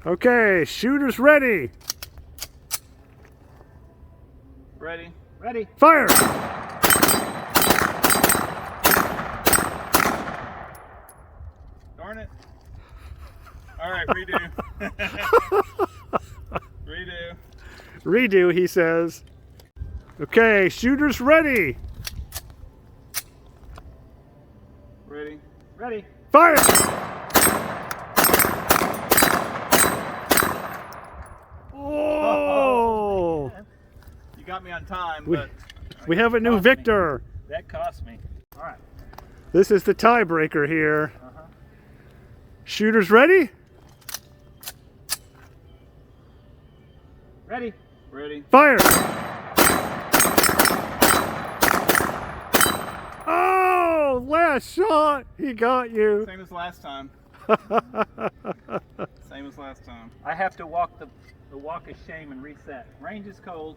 Okay, shooters ready. Ready. Ready. Fire! Darn it. All right, redo. Redo. Redo, he says. Okay, shooters ready. Ready. Ready. Fire! Oh! You got me on time, We, but we have a new victor. that cost me. All right. This is the tiebreaker here. Uh-huh. Shooters ready? Ready. Ready. Fire! Oh, last shot. He got you. Same as last time. Same as last time. I have to walk the walk of shame and reset. Range is cold.